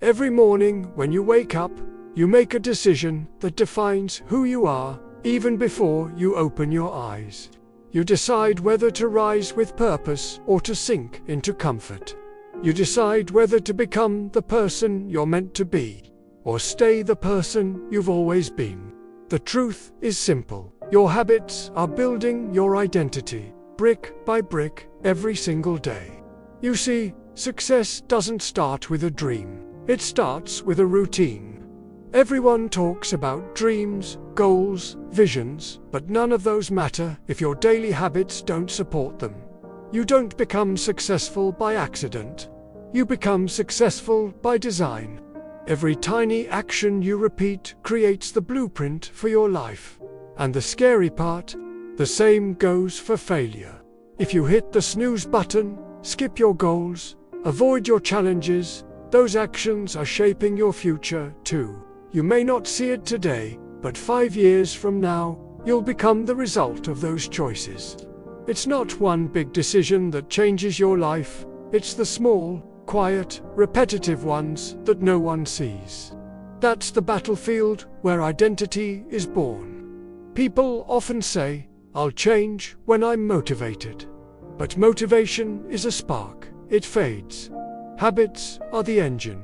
Every morning when you wake up, you make a decision that defines who you are, even before you open your eyes. You decide whether to rise with purpose or to sink into comfort. You decide whether to become the person you're meant to be, or stay the person you've always been. The truth is simple. Your habits are building your identity, brick by brick, every single day. You see, success doesn't start with a dream. It starts with a routine. Everyone talks about dreams, goals, visions, but none of those matter if your daily habits don't support them. You don't become successful by accident. You become successful by design. Every tiny action you repeat creates the blueprint for your life. And the scary part, the same goes for failure. If you hit the snooze button, skip your goals, avoid your challenges, those actions are shaping your future too. You may not see it today, but 5 years from now, you'll become the result of those choices. It's not one big decision that changes your life, it's the small, quiet, repetitive ones that no one sees. That's the battlefield where identity is born. People often say, "I'll change when I'm motivated." But motivation is a spark, it fades. Habits are the engine.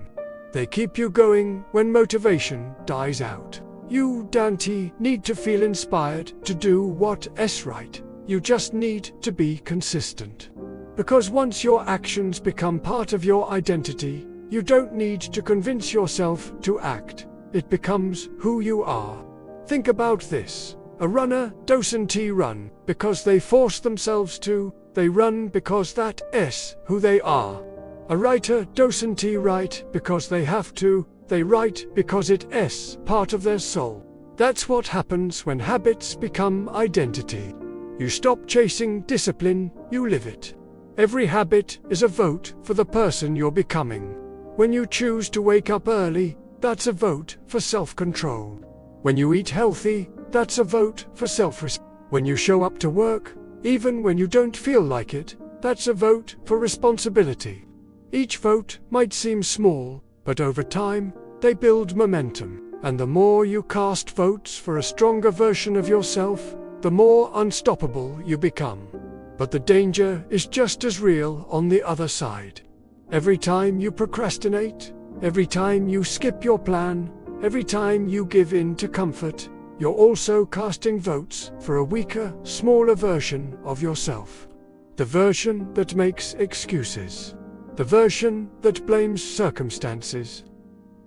They keep you going when motivation dies out. You don't need to feel inspired to do what's right. You just need to be consistent. Because once your actions become part of your identity, you don't need to convince yourself to act. It becomes who you are. Think about this. A runner doesn't run because they force themselves to, they run because that's who they are. A writer doesn't write because they have to, they write because it's part of their soul. That's what happens when habits become identity. You stop chasing discipline, you live it. Every habit is a vote for the person you're becoming. When you choose to wake up early, that's a vote for self-control. When you eat healthy, that's a vote for self-respect. When you show up to work, even when you don't feel like it, that's a vote for responsibility. Each vote might seem small, but over time, they build momentum. And the more you cast votes for a stronger version of yourself, the more unstoppable you become. But the danger is just as real on the other side. Every time you procrastinate, every time you skip your plan, every time you give in to comfort, you're also casting votes for a weaker, smaller version of yourself. The version that makes excuses. The version that blames circumstances.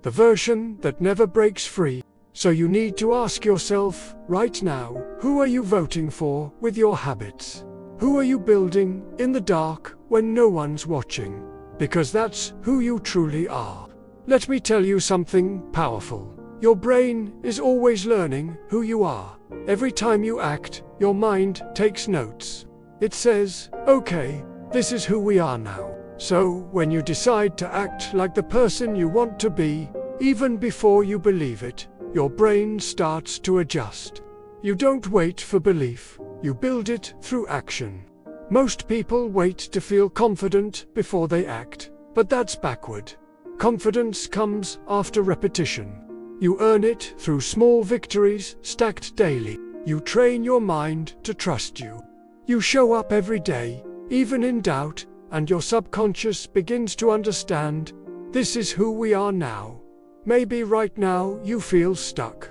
The version that never breaks free. So you need to ask yourself, right now, who are you voting for with your habits? Who are you building in the dark when no one's watching? Because that's who you truly are. Let me tell you something powerful. Your brain is always learning who you are. Every time you act, your mind takes notes. It says, okay, this is who we are now. So, when you decide to act like the person you want to be, even before you believe it, your brain starts to adjust. You don't wait for belief, you build it through action. Most people wait to feel confident before they act, but that's backward. Confidence comes after repetition. You earn it through small victories stacked daily. You train your mind to trust you. You show up every day, even in doubt, and your subconscious begins to understand, this is who we are now. Maybe right now you feel stuck.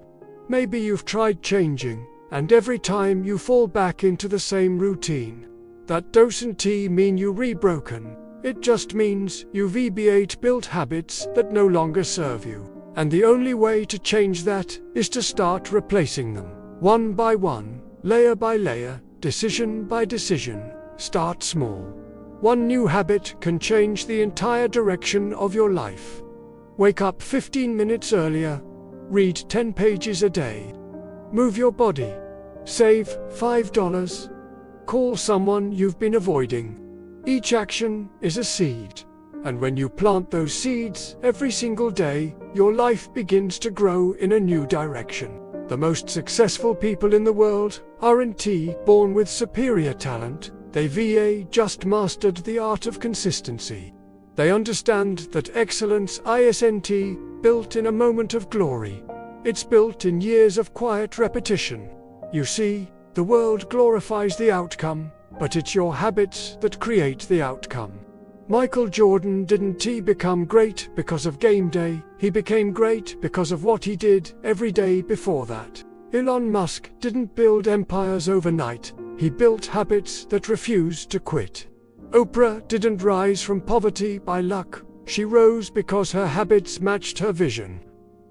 Maybe you've tried changing, and every time you fall back into the same routine. That doesn't mean you're rebroken. It just means you've built habits that no longer serve you. And the only way to change that is to start replacing them. One by one, layer by layer, decision by decision. Start small. One new habit can change the entire direction of your life. Wake up 15 minutes earlier. Read 10 pages a day. Move your body. Save $5. Call someone you've been avoiding. Each action is a seed. And when you plant those seeds every single day, your life begins to grow in a new direction. The most successful people in the world aren't born with superior talent. They've just mastered the art of consistency. They understand that excellence isn't built in a moment of glory. It's built in years of quiet repetition. You see, the world glorifies the outcome, but it's your habits that create the outcome. Michael Jordan didn't become great because of game day, he became great because of what he did every day before that. Elon Musk didn't build empires overnight, he built habits that refused to quit. Oprah didn't rise from poverty by luck, she rose because her habits matched her vision.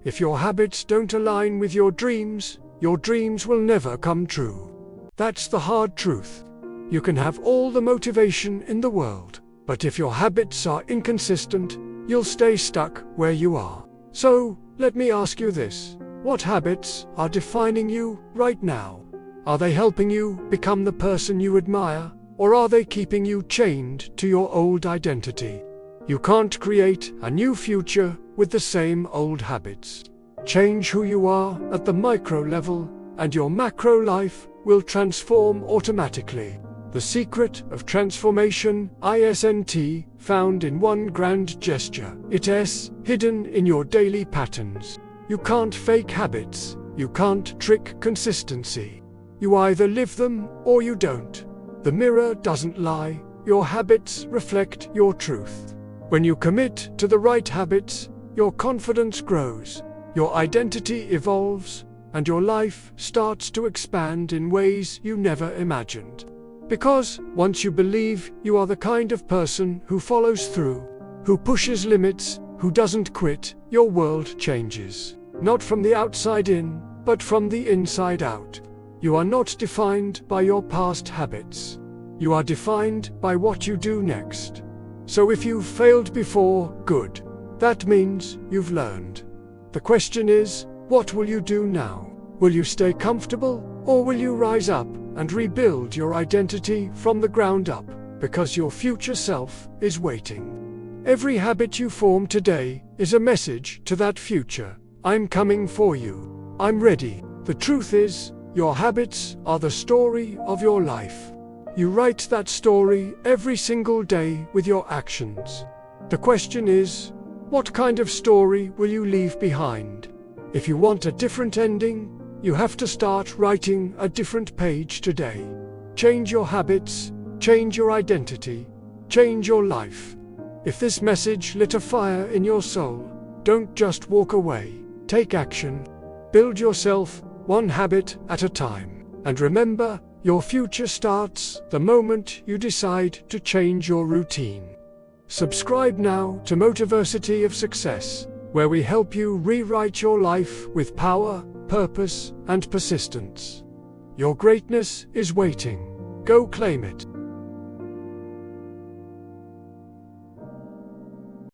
If your habits don't align with your dreams will never come true. That's the hard truth. You can have all the motivation in the world, but if your habits are inconsistent, you'll stay stuck where you are. So, let me ask you this. What habits are defining you right now? Are they helping you become the person you admire, or are they keeping you chained to your old identity? You can't create a new future with the same old habits. Change who you are at the micro level, and your macro life will transform automatically. The secret of transformation isn't found in one grand gesture. It's hidden in your daily patterns. You can't fake habits. You can't trick consistency. You either live them or you don't. The mirror doesn't lie. Your habits reflect your truth. When you commit to the right habits, your confidence grows, your identity evolves, and your life starts to expand in ways you never imagined. Because once you believe you are the kind of person who follows through, who pushes limits, who doesn't quit, your world changes. Not from the outside in, but from the inside out. You are not defined by your past habits. You are defined by what you do next. So if you've failed before, good. That means you've learned. The question is, what will you do now? Will you stay comfortable, or will you rise up and rebuild your identity from the ground up? Because your future self is waiting. Every habit you form today is a message to that future. I'm coming for you. I'm ready. The truth is, your habits are the story of your life. You write that story every single day with your actions. The question is, what kind of story will you leave behind? If you want a different ending, you have to start writing a different page today. Change your habits, change your identity, change your life. If this message lit a fire in your soul, don't just walk away. Take action. Build yourself one habit at a time. And remember, your future starts the moment you decide to change your routine. Subscribe now to Motiversity of Success, where we help you rewrite your life with power, purpose, and persistence. Your greatness is waiting. Go claim it.